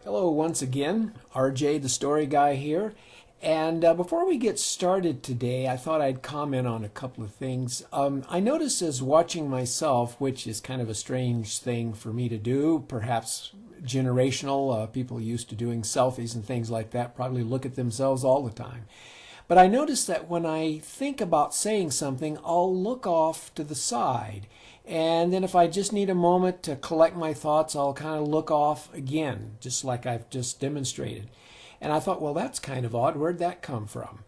Hello once again, RJ the Story Guy here. And before we get started today, I thought I'd comment on a couple of things. I noticed as watching myself, which is kind of a strange thing for me to do, perhaps generational, people used to doing selfies and things like that probably look at themselves all the time. But I noticed that when I think about saying something, I'll look off to the side. And then if I just need a moment to collect my thoughts, I'll kind of look off again, just like I've just demonstrated. And I thought, well, that's kind of odd. Where'd that come from?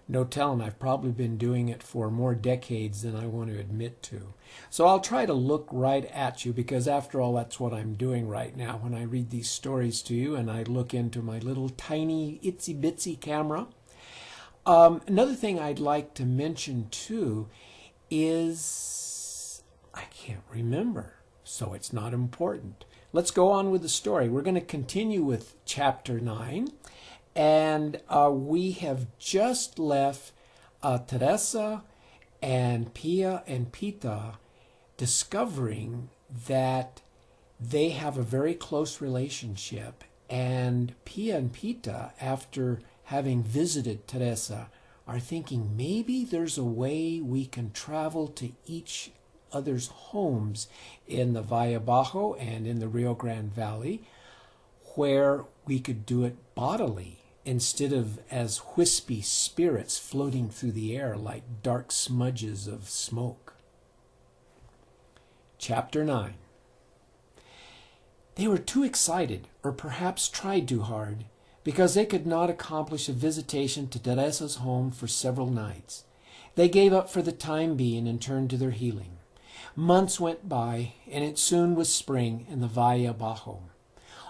No telling, I've probably been doing it for more decades than I want to admit to. So I'll try to look right at you because after all, that's what I'm doing right now when I read these stories to you and I look into my little tiny itsy bitsy camera. Another thing I'd like to mention too is I can't remember, so it's not important. Let's go on with the story. We're going to continue with chapter 9, and we have just left Teresa and Pia and Pita discovering that they have a very close relationship, and Pia and Pita, after having visited Teresa, are thinking maybe there's a way we can travel to each other's homes in the Valle Bajo and in the Rio Grande Valley where we could do it bodily instead of as wispy spirits floating through the air like dark smudges of smoke. Chapter 9. They were too excited, or perhaps tried too hard, because they could not accomplish a visitation to Teresa's home for several nights. They gave up for the time being and turned to their healing. Months went by, and it soon was spring in the Valle Bajo.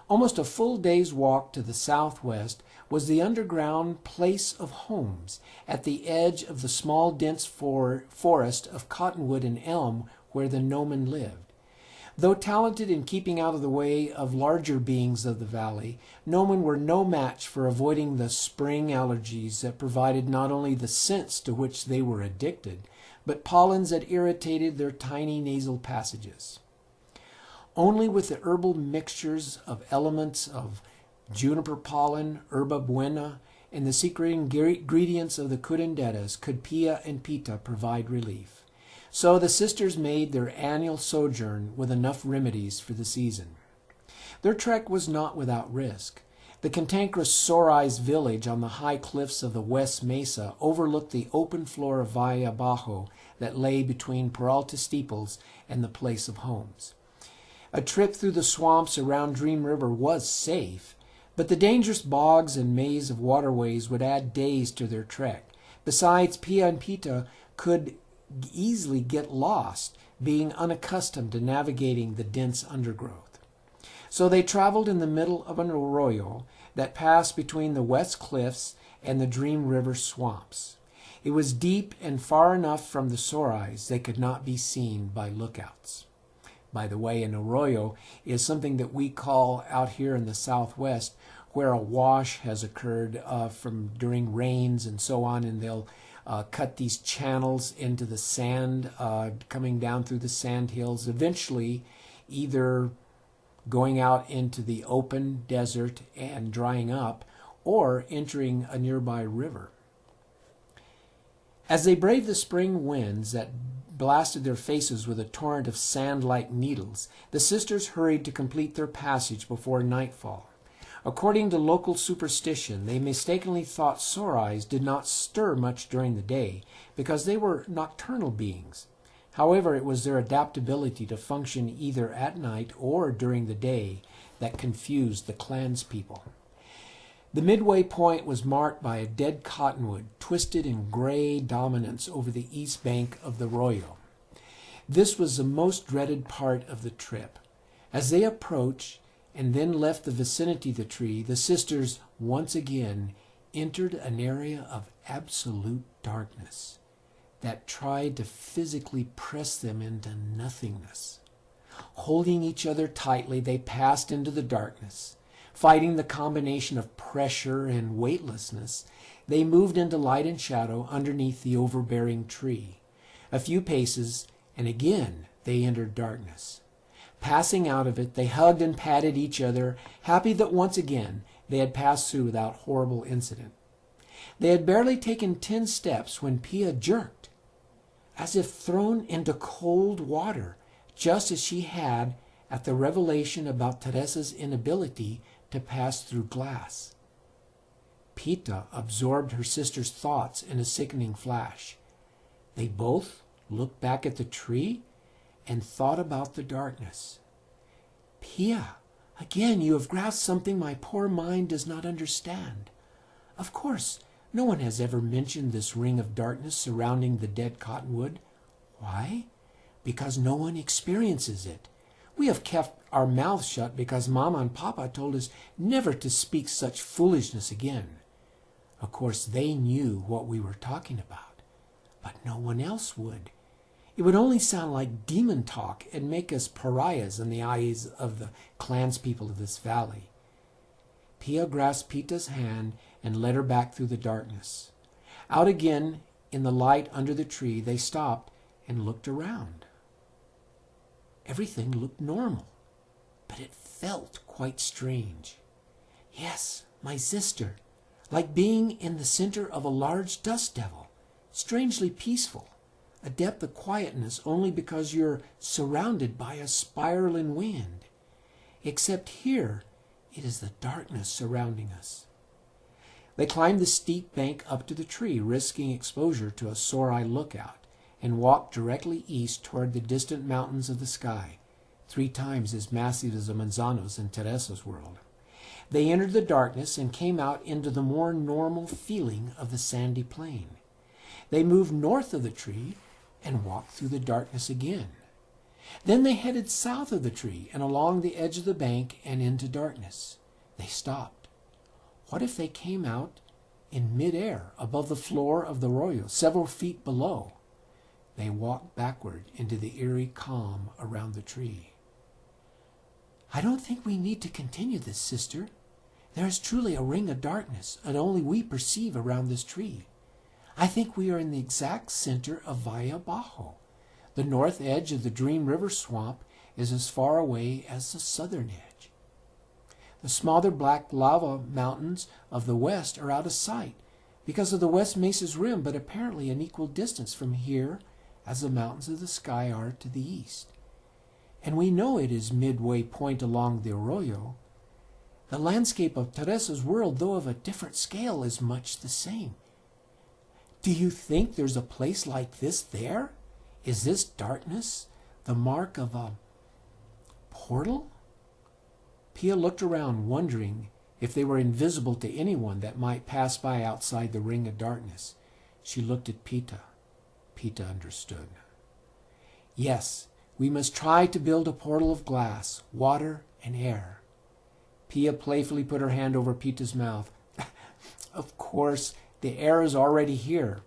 Almost a full day's walk to the southwest was the underground place of homes at the edge of the small dense forest of cottonwood and elm where the Nomen lived. Though talented in keeping out of the way of larger beings of the valley, Nomen were no match for avoiding the spring allergies that provided not only the scents to which they were addicted, but pollens that irritated their tiny nasal passages. Only with the herbal mixtures of elements of juniper pollen, herba buena, and the secret ingredients of the curanderas could Pia and Pita provide relief. So the sisters made their annual sojourn with enough remedies for the season. Their trek was not without risk. The cantankerous Sorais village on the high cliffs of the West Mesa overlooked the open floor of Valle Bajo that lay between Peralta steeples and the place of homes. A trip through the swamps around Dream River was safe, but the dangerous bogs and maze of waterways would add days to their trek. Besides, Pia and Pita could easily get lost, being unaccustomed to navigating the dense undergrowth. So they traveled in the middle of an arroyo that passed between the west cliffs and the Dream River swamps. It was deep and far enough from the Sorais they could not be seen by lookouts. By the way, an arroyo is something that we call out here in the southwest where a wash has occurred from during rains and so on, and they'll cut these channels into the sand, coming down through the sand hills, eventually either going out into the open desert and drying up, or entering a nearby river. As they braved the spring winds that blasted their faces with a torrent of sand-like needles, the sisters hurried to complete their passage before nightfall. According to local superstition, they mistakenly thought Sorais did not stir much during the day because they were nocturnal beings. However, it was their adaptability to function either at night or during the day that confused the clanspeople. The midway point was marked by a dead cottonwood twisted in gray dominance over the east bank of the arroyo. This was the most dreaded part of the trip. As they approached and then left the vicinity of the tree, the sisters once again entered an area of absolute darkness that tried to physically press them into nothingness. Holding each other tightly, they passed into the darkness. Fighting the combination of pressure and weightlessness, they moved into light and shadow underneath the overbearing tree. A few paces, and again they entered darkness. Passing out of it, they hugged and patted each other, happy that once again they had passed through without horrible incident. They had barely taken 10 steps when Pia jerked, as if thrown into cold water, just as she had at the revelation about Teresa's inability to pass through glass. Pita absorbed her sister's thoughts in a sickening flash. They both looked back at the tree and thought about the darkness. Pia, again you have grasped something my poor mind does not understand. Of course, no one has ever mentioned this ring of darkness surrounding the dead cottonwood. Why? Because no one experiences it. We have kept our mouths shut because Mama and Papa told us never to speak such foolishness again. Of course, they knew what we were talking about, but no one else would. It would only sound like demon talk and make us pariahs in the eyes of the clanspeople of this valley. Pia grasped Pita's hand and led her back through the darkness. Out again in the light under the tree, they stopped and looked around. Everything looked normal, but it felt quite strange. Yes, my sister, like being in the center of a large dust devil, strangely peaceful, a depth of quietness only because you're surrounded by a spiraling wind. Except here, it is the darkness surrounding us. They climbed the steep bank up to the tree, risking exposure to a sore-eye lookout, and walked directly east toward the distant mountains of the sky, 3 times as massive as the Manzanos in Teresa's world. They entered the darkness and came out into the more normal feeling of the sandy plain. They moved north of the tree and walked through the darkness again. Then they headed south of the tree and along the edge of the bank and into darkness. They stopped. What if they came out in midair above the floor of the arroyo, several feet below? They walked backward into the eerie calm around the tree. I don't think we need to continue this, sister. There is truly a ring of darkness, and only we perceive around this tree. I think we are in the exact center of Valle Bajo. The north edge of the Dream River swamp is as far away as the southern edge. The smaller black lava mountains of the west are out of sight because of the West Mesa's rim, but apparently an equal distance from here as the mountains of the sky are to the east. And we know it is midway point along the arroyo. The landscape of Teresa's world, though of a different scale, is much the same. Do you think there's a place like this there? Is this darkness the mark of a portal? Pia looked around, wondering if they were invisible to anyone that might pass by outside the ring of darkness. She looked at Pita. Pita understood. Yes, we must try to build a portal of glass, water, and air. Pia playfully put her hand over Pita's mouth. Of course, the air is already here.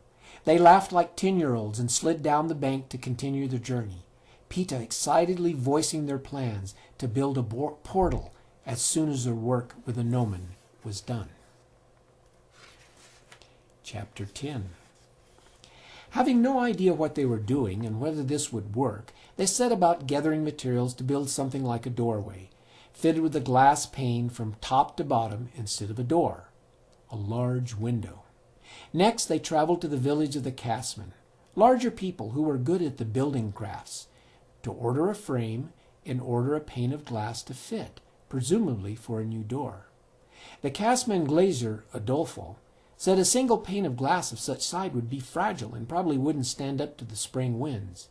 They laughed like 10-year-olds and slid down the bank to continue their journey, Pita excitedly voicing their plans to build a portal as soon as their work with the gnomon was done. Chapter 10. Having no idea what they were doing and whether this would work, they set about gathering materials to build something like a doorway, fitted with a glass pane from top to bottom instead of a door, a large window. Next, they traveled to the village of the Castmen, larger people who were good at the building crafts, to order a frame and order a pane of glass to fit, presumably for a new door. The Castman glazier, Adolfo, said a single pane of glass of such size would be fragile and probably wouldn't stand up to the spring winds.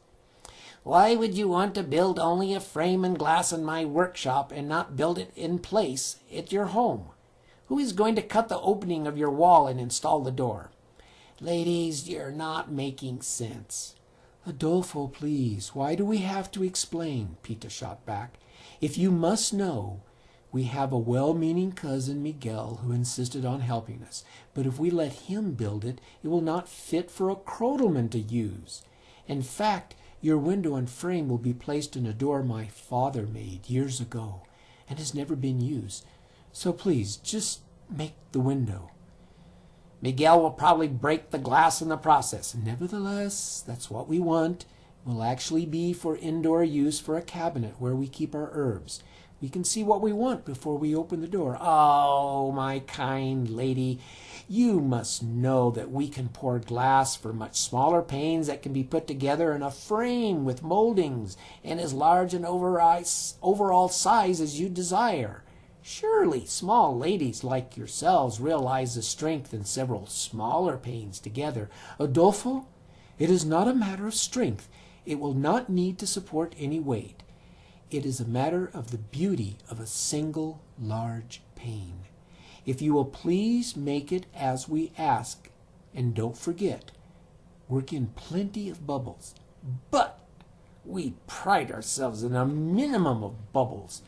Why would you want to build only a frame and glass in my workshop and not build it in place at your home? Who is going to cut the opening of your wall and install the door? Ladies, you're not making sense. Adolfo, please, why do we have to explain? Pita shot back. If you must know, we have a well-meaning cousin, Miguel, who insisted on helping us. But if we let him build it, it will not fit for a Crotalman to use. In fact, your window and frame will be placed in a door my father made years ago and has never been used. So please, just make the window. Miguel will probably break the glass in the process. Nevertheless, that's what we want. will actually be for indoor use for a cabinet where we keep our herbs. We can see what we want before we open the door. Oh, my kind lady, you must know that we can pour glass for much smaller panes that can be put together in a frame with moldings and as large an overall size as you desire. Surely small ladies like yourselves realize the strength in several smaller panes together. Adolfo, it is not a matter of strength. It will not need to support any weight. It is a matter of the beauty of a single large pane. If you will please make it as we ask, and don't forget, work in plenty of bubbles. But we pride ourselves in a minimum of bubbles.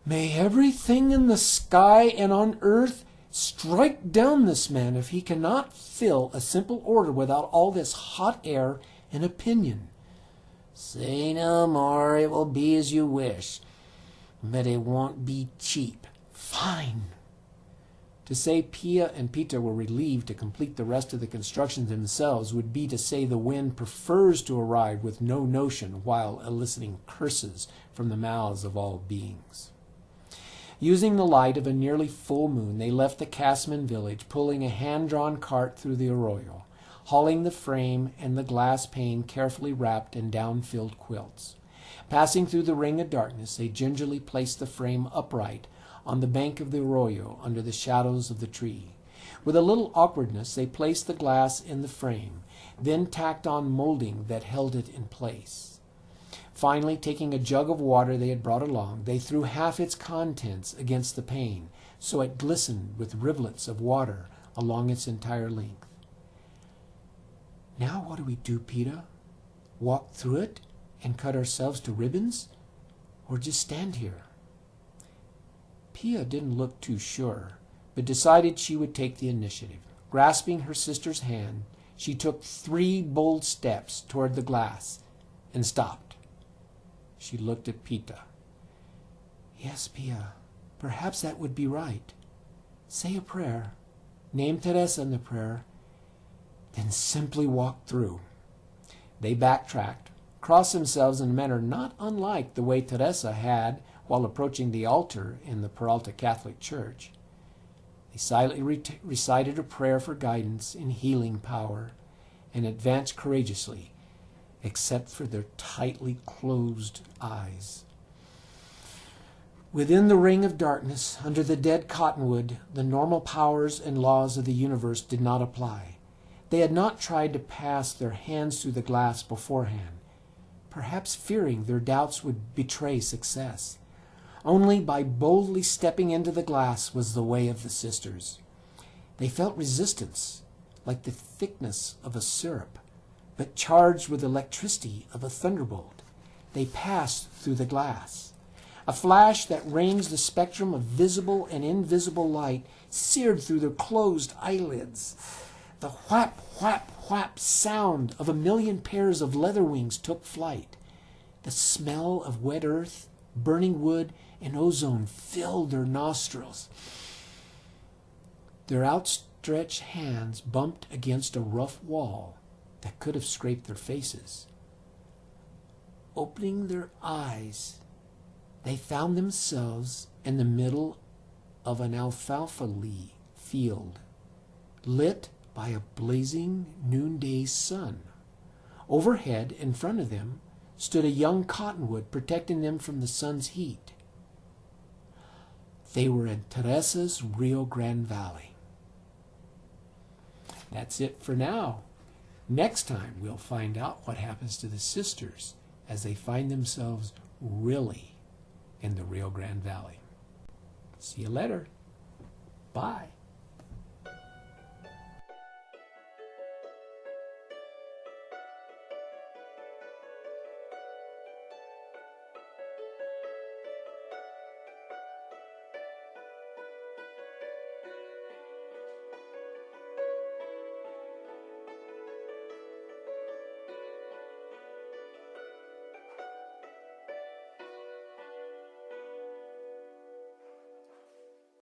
May everything in the sky and on earth strike down this man if he cannot fill a simple order without all this hot air and opinion. Say no more, it will be as you wish, but it won't be cheap. Fine. To say Pia and Peter were relieved to complete the rest of the construction themselves would be to say the wind prefers to arrive with no notion while eliciting curses from the mouths of all beings. Using the light of a nearly full moon, they left the Casman village, pulling a hand-drawn cart through the arroyo, hauling the frame and the glass pane carefully wrapped in down-filled quilts. Passing through the ring of darkness, they gingerly placed the frame upright on the bank of the arroyo under the shadows of the tree. With a little awkwardness, they placed the glass in the frame, then tacked on molding that held it in place. Finally, taking a jug of water they had brought along, they threw half its contents against the pane, so it glistened with rivulets of water along its entire length. Now what do we do, Peter? Walk through it and cut ourselves to ribbons? Or just stand here? Pia didn't look too sure, but decided she would take the initiative. Grasping her sister's hand, she took 3 bold steps toward the glass and stopped. She looked at Pita. Yes, Pia, perhaps that would be right. Say a prayer. Name Teresa in the prayer. Then simply walk through. They backtracked, crossed themselves in a manner not unlike the way Teresa had while approaching the altar in the Peralta Catholic Church. They silently recited a prayer for guidance and healing power and advanced courageously, except for their tightly closed eyes. Within the ring of darkness, under the dead cottonwood, the normal powers and laws of the universe did not apply. They had not tried to pass their hands through the glass beforehand, perhaps fearing their doubts would betray success. Only by boldly stepping into the glass was the way of the sisters. They felt resistance, like the thickness of a syrup, but charged with electricity of a thunderbolt. They passed through the glass. A flash that ranged the spectrum of visible and invisible light seared through their closed eyelids. The whap, whap, whap sound of 1,000,000 pairs of leather wings took flight. The smell of wet earth, burning wood, and ozone filled their nostrils. Their outstretched hands bumped against a rough wall that could have scraped their faces. Opening their eyes, they found themselves in the middle of an alfalfa field, lit by a blazing noonday sun. Overhead, in front of them, stood a young cottonwood protecting them from the sun's heat. They were in Teresa's Rio Grande Valley. That's it for now. Next time, we'll find out what happens to the sisters as they find themselves really in the Rio Grande Valley. See you later. Bye.